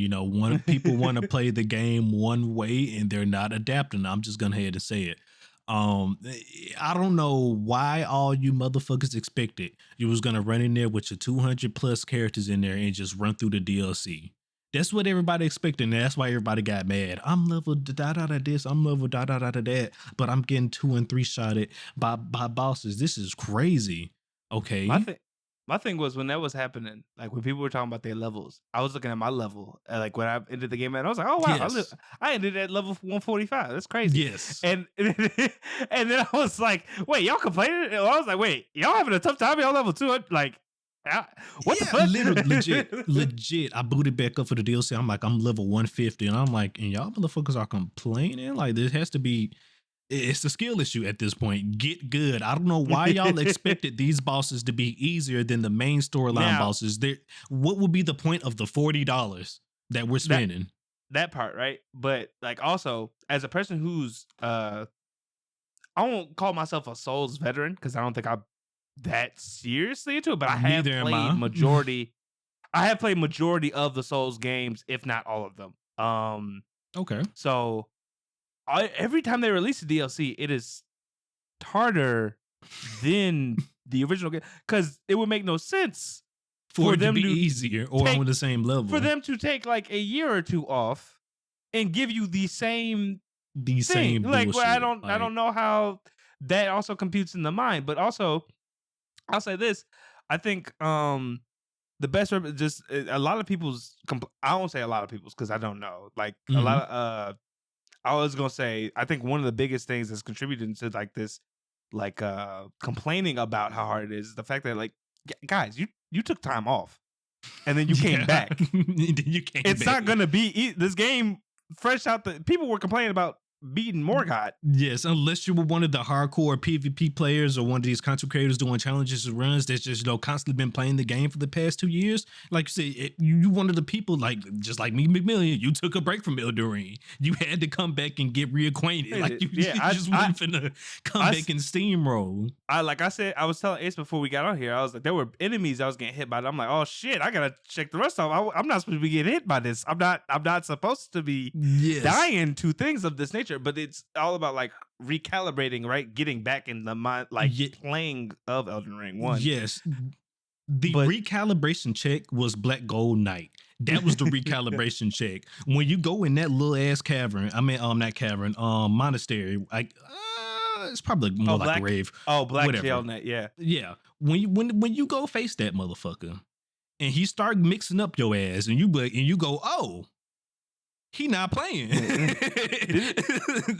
People want to play the game one way and they're not adapting. I'm just gonna ahead and say it. I don't know why all you motherfuckers expected you was gonna run in there with your 200 plus characters in there and just run through the DLC. That's what everybody expected, and that's why everybody got mad. I'm level this, I'm level that, but I'm getting 2 and 3 shotted by bosses. This is crazy. Okay. My thing was, when that was happening, like when people were talking about their levels, I was looking at my level, like when I ended the game, and I was like, oh wow, yes. I ended at level 145. That's crazy. Yes. And then I was like, wait, y'all complaining? And I was like, wait, y'all having a tough time? Y'all level 200? Like, what the fuck? Literally, legit. I booted back up for the DLC. I'm like, I'm level 150, and I'm like, and y'all motherfuckers are complaining? Like, there has to be. It's a skill issue at this point. Get good. I don't know why y'all expected these bosses to be easier than the main storyline bosses. What would be the point of the $40 that we're spending? That part, right? But like, also, as a person who's I won't call myself a Souls veteran, because I don't think I'm that seriously into it, but I have played majority. I have played majority of the Souls games, if not all of them. Okay. So every time they release a DLC, it is harder than the original game, because it would make no sense for them to be easier or on the same level. For them to take like a year or two off and give you the same thing. Like, well, I don't know how that also computes in the mind, but also I'll say this. I think the best, just a lot of people's, I won't say a lot of people's because I don't know. Like a lot of, I was going to say, I think one of the biggest things that's contributing to like this, like complaining about how hard it is the fact that, like, guys, you took time off and then you came back. It's not going to be, this game fresh out the people were complaining about beating Morgoth. Yes, unless you were one of the hardcore PvP players or one of these content creators doing challenges and runs that's just constantly been playing the game for the past 2 years. Like you said, you one of the people just like me, McMillian. You took a break from Elden Ring. You had to come back and get reacquainted. Like you just wasn't finna come back and steamroll. Like I said, I was telling Ace before we got on here. I was like, there were enemies I was getting hit by. I'm like, oh shit, I gotta check the rest off. I'm not supposed to be getting hit by this. I'm not supposed to be dying to things of this nature. But it's all about like recalibrating, right? Getting back in the mind, like playing of Elden Ring 1. Yes. The recalibration check was Black Gold Knight. That was the recalibration check. When you go in that little ass cavern, not cavern, monastery, it's probably more like a rave. Oh, Black Jail Knight, yeah. Yeah. When you go face that motherfucker and he start mixing up your ass and you go, oh, he not playing.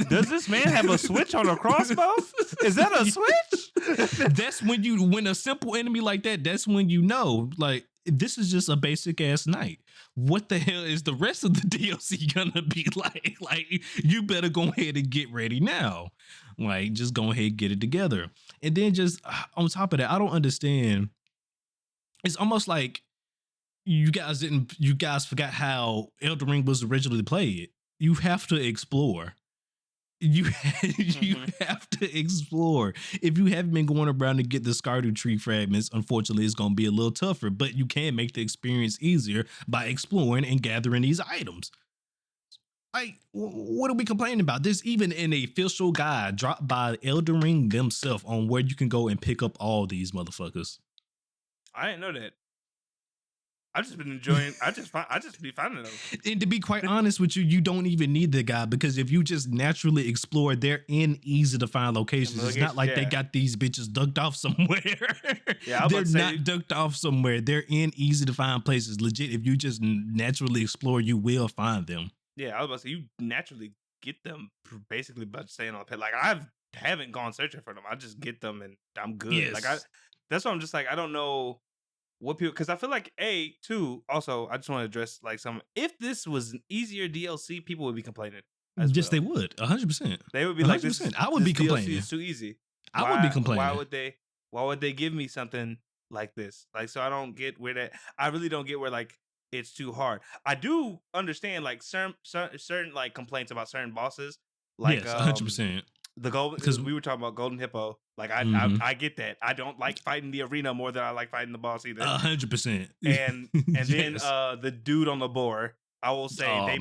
Does this man have a switch on a crossbow? Is that a switch? That's when a simple enemy like that, that's when you know, like, this is just a basic ass knight. What the hell is the rest of the DLC gonna be like? Like, you better go ahead and get ready now. Like, just go ahead and get it together. And then just on top of that, I don't understand. It's almost like you guys forgot how Elden Ring was originally played. You have to explore. You have to explore. If you haven't been going around to get the Scardu tree fragments, unfortunately, it's going to be a little tougher, but you can make the experience easier by exploring and gathering these items. Like, what are we complaining about? There's even an official guide dropped by Elden Ring themselves on where you can go and pick up all these motherfuckers. I didn't know that. I've just been enjoying. I just be finding them. And to be quite honest with you, you don't even need the guy, because if you just naturally explore, they're in easy to find locations. It's not like they got these bitches ducked off somewhere. Yeah, they're not ducked off somewhere. They're in easy to find places. Legit, if you just naturally explore, you will find them. Yeah, I was about to say, you naturally get them basically by staying on the pet. Like, I haven't gone searching for them. I just get them and I'm good. Yes. Like, that's why I'm just like, I don't know what people, because I feel like too. Also, I just want to address like if this was an easier DLC, people would be complaining. Yes, they would. 100%. They would be 100%. Like, this I would be complaining. DLC is too easy. I would be complaining. Why would they give me something like this? Like, so I don't get where I really don't get where like it's too hard. I do understand like certain like complaints about certain bosses. Like, yes, 100%. The golden, because we were talking about Golden Hippo. Like, I get that. I don't like fighting the arena more than I like fighting the boss either. 100%. And then the dude on the boar, I will say,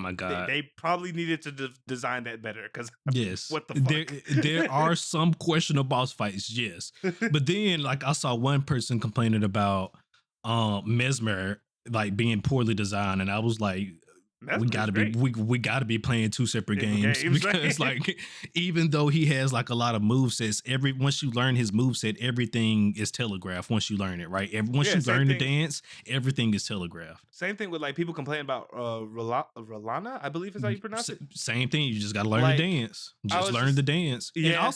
they probably needed to design that better, because yes, what the fuck? There are some questionable boss fights, yes. But then like I saw one person complaining about Mesmer like being poorly designed, and I was like, we gotta be playing two separate games because like even though he has like a lot of movesets, once you learn his moveset, everything is telegraphed. Once you learn it, right? Once you learn the dance, everything is telegraphed. Same thing with like people complaining about Rolana, I believe is how you pronounce it. Same thing. You just gotta learn the dance. Just learn the dance. Yeah.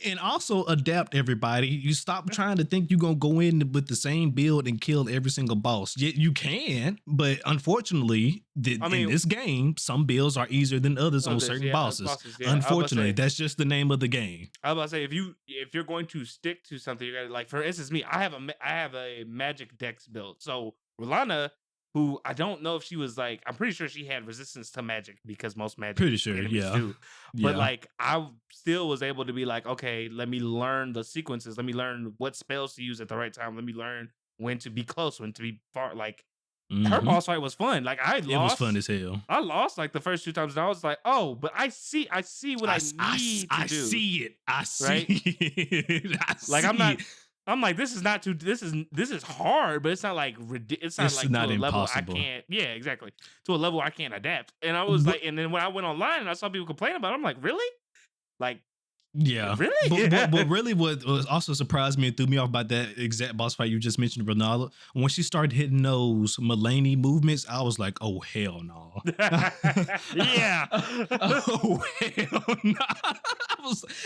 And also adapt, everybody. You stop trying to think you're going to go in with the same build and kill every single boss. You can, but unfortunately, in this game, some builds are easier than others on certain bosses. Unfortunately, that's just the name of the game. I was about to say, if you're going to stick to something, you got to, like, for instance, me, I have a magic dex build. So Rolana, who I don't know if she was like, I'm pretty sure she had resistance to magic because most magic enemies do. But like, I still was able to be like, okay, let me learn the sequences. Let me learn what spells to use at the right time. Let me learn when to be close, when to be far. Like, her boss fight was fun. Like, it was fun as hell. I lost like the first 2 times, and I was like, oh, but I see what I need to do. I see it. I see it. I'm like, this is hard, but it's not like it's not like to a level I can't. Yeah, exactly. To a level I can't adapt. And I was like, and then when I went online and I saw people complain about it, I'm like, really? Like, yeah, really? But really, what also surprised me and threw me off about that exact boss fight you just mentioned, Ronaldo, when she started hitting those Mulaney movements, I was like, oh hell no. Yeah. Oh hell no.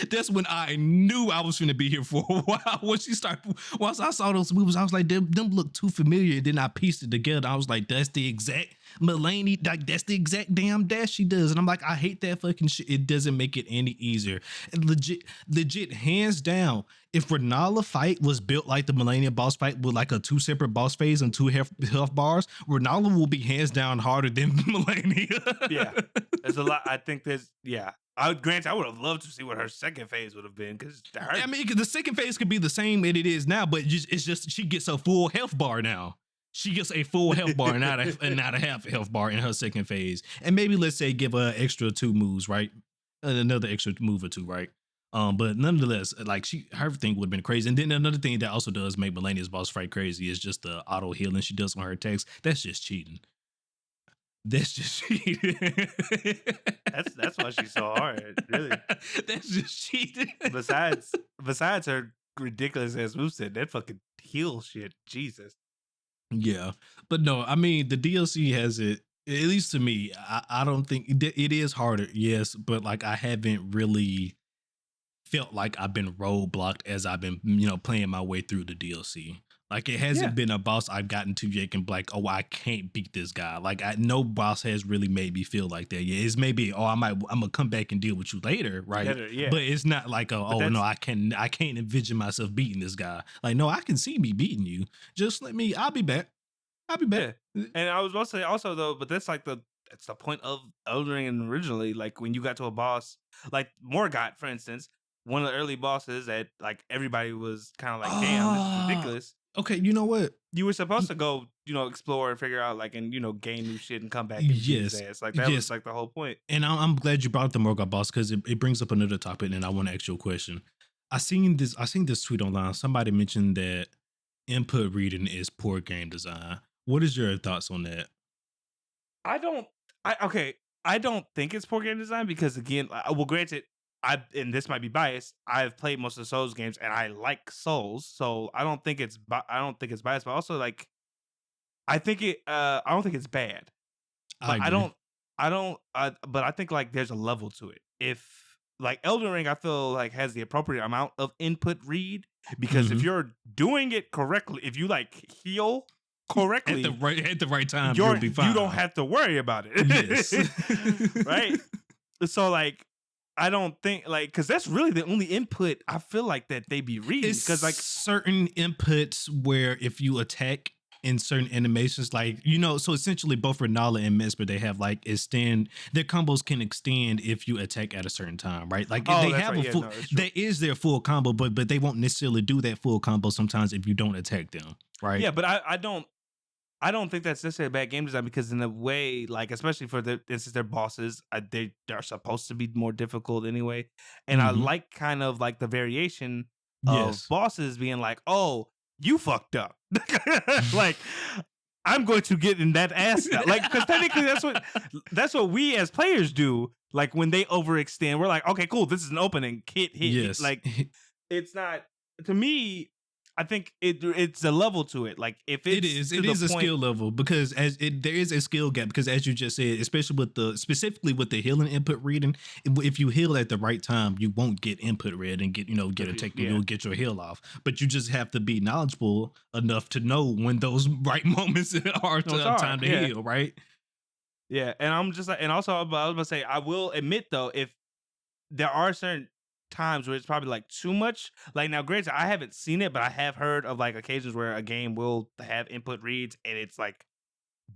That's when I knew I was gonna be here for a while. Once I saw those moves, I was like, them look too familiar. And then I pieced it together. I was like, that's the exact Mulaney, like that's the exact damn dash she does, and I'm like, I hate that fucking shit. It doesn't make it any easier. And legit, hands down, if Renala fight was built like the Millennium boss fight with like a 2 separate boss phase and 2 health bars, Renala will be hands down harder than Millennia. Yeah, there's a lot. I think I would grant I would have loved to see what her second phase would have been because I mean, the second phase could be the same as it is now, but it's just she gets a full health bar now. She gets a full health bar and not a half health bar in her second phase. And maybe let's say give her extra 2 moves, right? Another extra move or 2, right? But nonetheless, like her thing would have been crazy. And then another thing that also does make Millennia's boss fight crazy is just the auto healing she does on her attacks. That's just cheating. That's just cheating. That's why she's so hard, really. That's just cheating. Besides her ridiculous ass moveset, that fucking heal shit, Jesus. Yeah, but no, I mean the DLC has it. At least to me, I don't think it is harder. Yes, but like I haven't really felt like I've been roadblocked as I've been, playing my way through the DLC. Like it hasn't been a boss I've gotten to yet and like, oh, I can't beat this guy. Like no boss has really made me feel like that. Yeah, it's maybe, I'm gonna come back and deal with you later, right? Yeah. But it's not like, no, I can't envision myself beating this guy. Like, no, I can see me beating you. Just I'll be back. Yeah. And I was about to say also though, but that's like that's the point of Elden Ring originally. Like when you got to a boss, like Morgott, for instance, one of the early bosses that like everybody was kind of like, damn, this is ridiculous. Okay, you know what? You were supposed to go, explore and figure out like and gain new shit and come back and beat his ass. Like that was like the whole point. And I'm glad you brought up the Morgott boss because it brings up another topic, and I want to ask you a question. I seen this tweet online. Somebody mentioned that input reading is poor game design. What is your thoughts on that? I don't think it's poor game design because again, well, granted, and this might be biased. I've played most of the Souls games and I like Souls, so I don't think it's biased. But also, like, I don't think it's bad. But but I think like there's a level to it. If like Elden Ring, I feel like has the appropriate amount of input read because if you're doing it correctly, if you like heal correctly at the right time, you'll be fine. You don't have to worry about it. Yes. Right? So like I don't think like because that's really the only input I feel like that they be reading because like certain inputs where if you attack in certain animations, like so essentially both Renala and Mesper, they have like their combos can extend if you attack at a certain time, right? Like they have there is their full combo, but they won't necessarily do that full combo sometimes if you don't attack them, right? Yeah, but I don't think that's necessarily bad game design because in a way, like especially for this is their bosses, they are supposed to be more difficult anyway, and I like kind of like the variation of bosses being like, oh, you fucked up, like I'm going to get in that ass now. Like because technically that's what we as players do. Like when they overextend, we're like, okay, cool, this is an opening, hit. Yes. Like it's not to me. I think it's a level to it. Like if it is a skill level because there is a skill gap because as you just said, especially specifically with the healing input reading, if you heal at the right time, you won't get input read and get a take. You'll get your heal off. But you just have to be knowledgeable enough to know when those right moments are time to heal, right? Yeah, and I'm just like, and also I was about to say, I will admit though, if there are certain times where it's probably like too much. Like now, granted, I haven't seen it, but I have heard of like occasions where a game will have input reads and it's like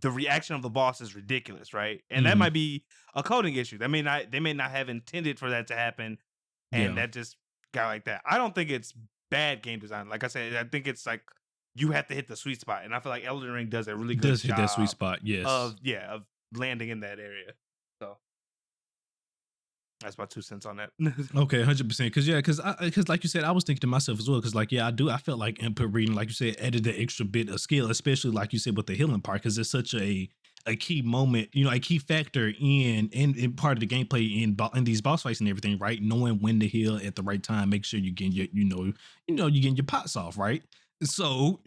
the reaction of the boss is ridiculous, right? And that might be a coding issue. They may not have intended for that to happen, and that just got like that. I don't think it's bad game design. Like I said, I think it's like you have to hit the sweet spot, and I feel like Elden Ring does a really good job hit that sweet spot. Yes, of landing in that area. So. That's my 2 cents on that. Okay, 100%. Because like you said, I was thinking to myself as well. Because I felt like input reading, like you said, added the extra bit of skill, especially like you said with the healing part, because it's such a key moment, a key factor in part of the gameplay in these boss fights and everything, right? Knowing when to heal at the right time, make sure you get your, you getting your pots off, right? So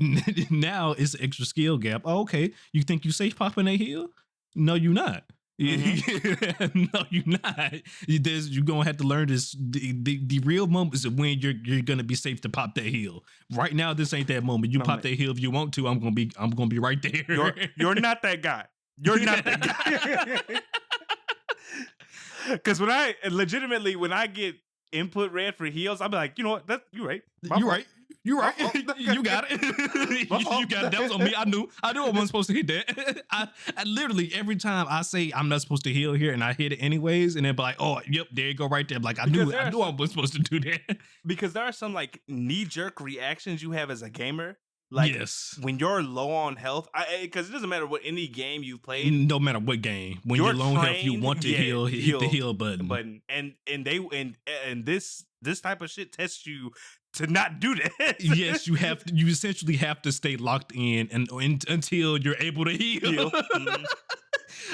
now it's an extra skill gap. Oh, okay, you think you safe popping a heal? No, you're not. No, you're not. You're gonna have to learn this. The real moments of when you're gonna be safe to pop that heal. Right now, this ain't that moment. You pop that heal if you want to. I'm gonna be right there. You're not that guy. You're nothing. Because when I get input read for heals, I'll be like, you know what? You're right. You're right. You're right. fault. You got it. You got it. That was on me. I knew I wasn't supposed to hit that. I literally every time I say I'm not supposed to heal here and I hit it anyways, and they'll be like, oh, yep, there you go right there. Like I knew I was supposed to do that. Because there are some like knee-jerk reactions you have as a gamer. Like yes. When you're low on health, because it doesn't matter what any game you've played. No matter what game, when you're low on health, you want to heal, hit the heal button. And this type of shit tests you to not do that. Yes, you essentially have to stay locked in and until you're able to heal. Mm-hmm.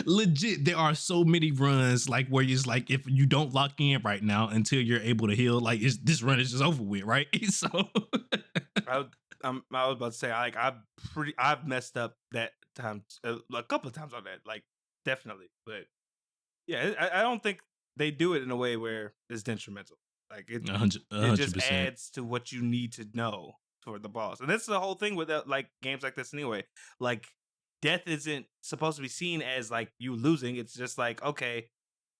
Legit, there are so many runs like where it's like if you don't lock in right now until you're able to heal, like this run is just over with, right? So I was about to say, like I've messed up that time a couple of times on that, like definitely. But yeah, I don't think they do it in a way where it's detrimental. Like it 100%. It just adds to what you need to know for the boss, and that's the whole thing with like games like this anyway. Like death isn't supposed to be seen as like you losing. It's just like, okay,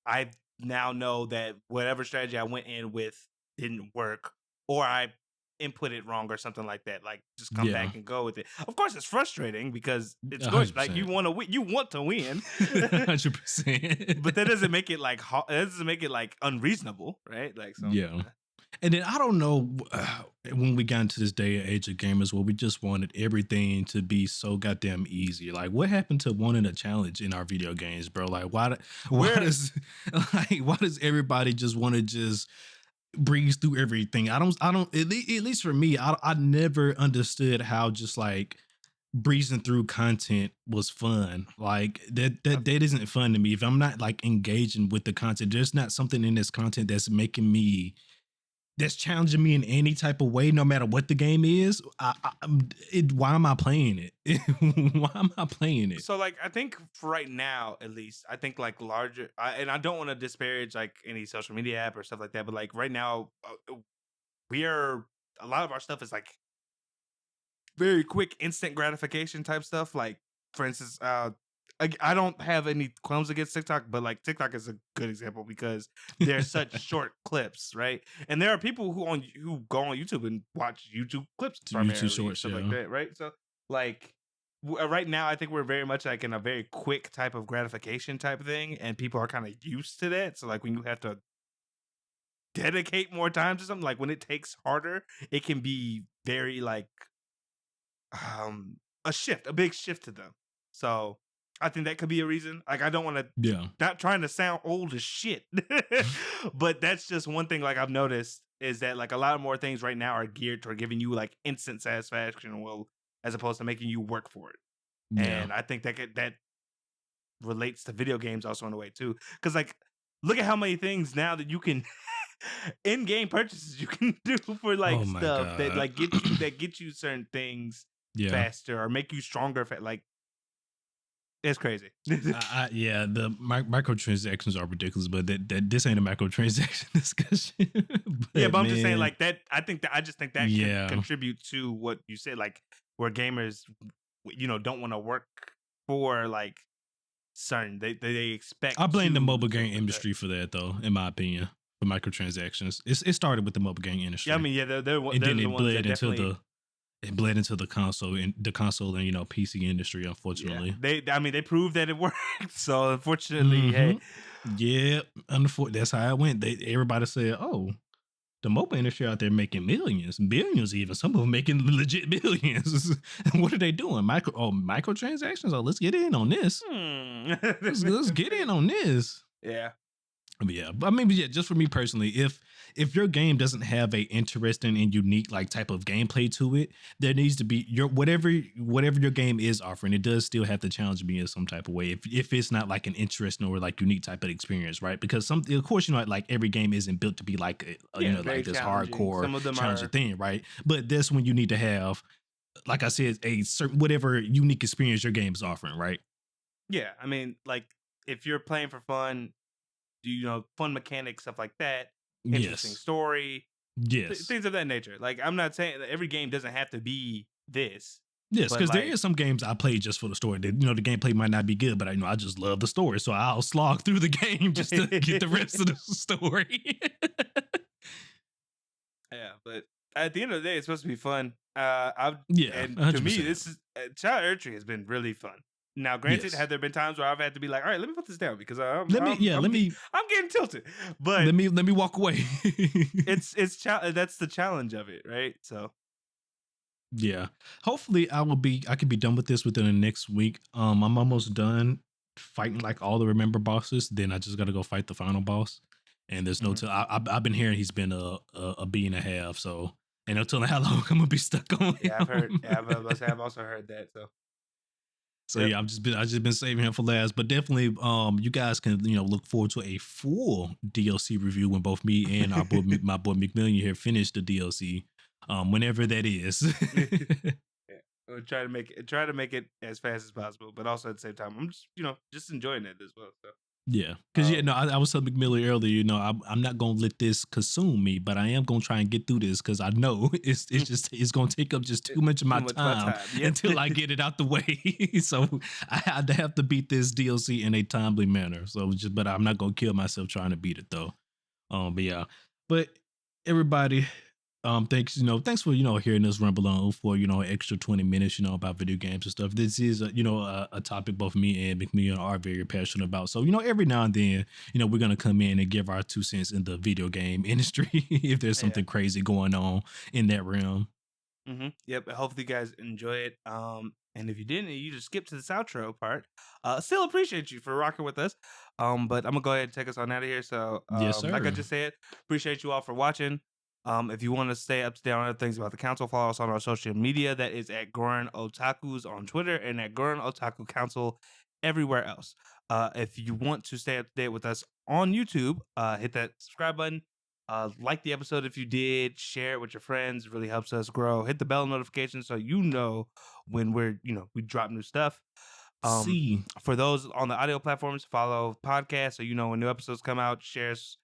I now know that whatever strategy I went in with didn't work, or I input it wrong or something like that. Like just come back and go with it. Of course, it's frustrating because it's good. Like you want to win. You want to win. 100%. But that doesn't make it like that doesn't make it like unreasonable, right? Like so. Yeah. And then I don't know when we got into this day and age of gamers where we just wanted everything to be so goddamn easy. Like, what happened to wanting a challenge in our video games, bro? Like, why does everybody just want to just breeze through everything? I don't. At least for me, I never understood how just like breezing through content was fun. Like that isn't fun to me if I'm not like engaging with the content. There's not something in this content that's challenging me in any type of way, no matter what the game is. Why am I playing it? Why am I playing it? So, like, I think for right now, at least, I think like larger, and I don't want to disparage like any social media app or stuff like that, but like right now, a lot of our stuff is like very quick, instant gratification type stuff. Like, for instance, I don't have any qualms against TikTok, but like TikTok is a good example because they're such short clips, right? And there are people who go on YouTube and watch YouTube clips, YouTube shorts, stuff like that, right? So like right now, I think we're very much like in a very quick type of gratification type thing, and people are kind of used to that. So like when you have to dedicate more time to something, like when it takes harder, it can be very like a big shift to them. So I think that could be a reason. Like, I don't want to, not trying to sound old as shit, but that's just one thing. Like I've noticed is that like a lot more things right now are geared toward giving you like instant satisfaction, as opposed to making you work for it. Yeah. And I think that relates to video games also in a way too. Because like, look at how many things now that you can in-game purchases you can do for like stuff that like get you certain things faster or make you stronger. Like. It's crazy. The microtransactions are ridiculous, but that this ain't a microtransaction discussion. But I'm just saying like that. I just think that can contribute to what you said, like where gamers, don't want to work for like certain. They expect. I blame the mobile game industry for that, though. In my opinion, for microtransactions, it started with the mobile game industry. Yeah, I mean, they're the ones that it bled into the console and PC industry. Unfortunately, they proved that it worked. So unfortunately, hey, that's how it went. Everybody said, "Oh, the mobile industry out there making millions, billions, even some of them making legit billions." What are they doing? Microtransactions. Oh, let's get in on this. Let's get in on this. Yeah. Just for me personally, if your game doesn't have a interesting and unique like type of gameplay to it, there needs to be whatever your game is offering. It does still have to challenge me in some type of way. If it's not like an interesting or like unique type of experience, right? Because of course, like every game isn't built to be like like this hardcore challenging thing, right? But that's when you need to have, like I said, a certain whatever unique experience your game is offering, right? Yeah, I mean, like if you're playing for fun. Fun mechanics, stuff like that. Interesting story. Yes. Things of that nature. Like, I'm not saying that every game doesn't have to be this. Yes, But because there like, is some games I play just for the story. That, the gameplay might not be good, but I just love the story, so I'll slog through the game just to get the rest of the story. yeah, but at the end of the day, it's supposed to be fun. Yeah, And to me, 100%. this is Child Erdtree has been really fun. Now, granted, Yes. have there been times where I've had to be like, all right, let me put this down because Let me I'm getting tilted. But let me walk away. that's the challenge of it, right? So Yeah. Hopefully I could be done with this within the next week. I'm almost done fighting like all the remember bosses. Then I just gotta go fight the final boss. And there's no mhm. tell. I've been hearing he's been a B and a half. So and no telling how long I'm gonna be stuck on Yeah, I've heard. him. Yeah, I've also heard that. So So yep. yeah, I just been saving him for last. But definitely, you guys can look forward to a full DLC review when both me and our boy my boy McMillian here finish the DLC. Whenever that is. Yeah. We'll try to make it as fast as possible, but also at the same time, I'm just enjoying it as well. So Yeah, because um, I was telling McMillan earlier. I'm not gonna let this consume me, but I am gonna try and get through this because I know it's gonna take up just too much of too my much of my time time. Yep. until I get it out the way. So I have to beat this DLC in a timely manner. But I'm not gonna kill myself trying to beat it though. But yeah, but everybody, thanks, thanks for, hearing us ramble on for, an extra 20 minutes, about video games and stuff. This is, a topic both me and McMillian are very passionate about. So, every now and then, we're going to come in and give our 2 cents in the video game industry if there's Yeah. something crazy going on in that realm. Yep. Hopefully, you guys enjoy it. And if you didn't, you just skip to this outro part. Still appreciate you for rocking with us. But I'm gonna go ahead and take us on out of here. So, Yes, like I sir. just said, appreciate you all for watching. If you want to stay up to date on other things about the council, follow us on our social media. That is at Gurren Otakus on Twitter and at Gurren Otaku Council everywhere else. If you want to stay up to date with us on YouTube, hit that subscribe button. Like the episode if you did, share it with your friends. It really helps us grow. Hit the bell notification so you know when we drop new stuff. See, For those on the audio platforms, follow podcast so you know when new episodes come out. Share us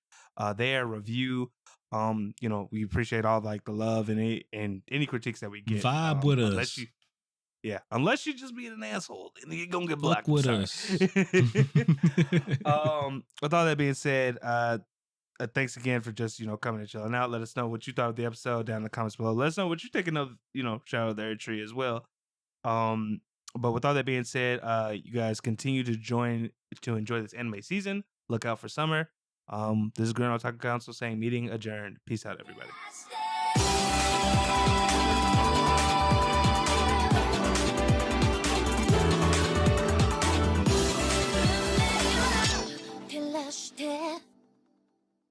there, review. We appreciate all like the love and any critiques that we get. vibe with Unless us. you unless you just being an asshole, and you're gonna get Fuck blocked. I'm with sorry. us. With all that being said, thanks again for just coming and chilling out. Let us know what you thought of the episode down in the comments below. Let us know what you're thinking of Shadow of the Erdtree as well. But with all that being said, you guys continue to enjoy this anime season. Look out for summer. This is Gurren Otaku Council saying meeting adjourned. Peace out, everybody.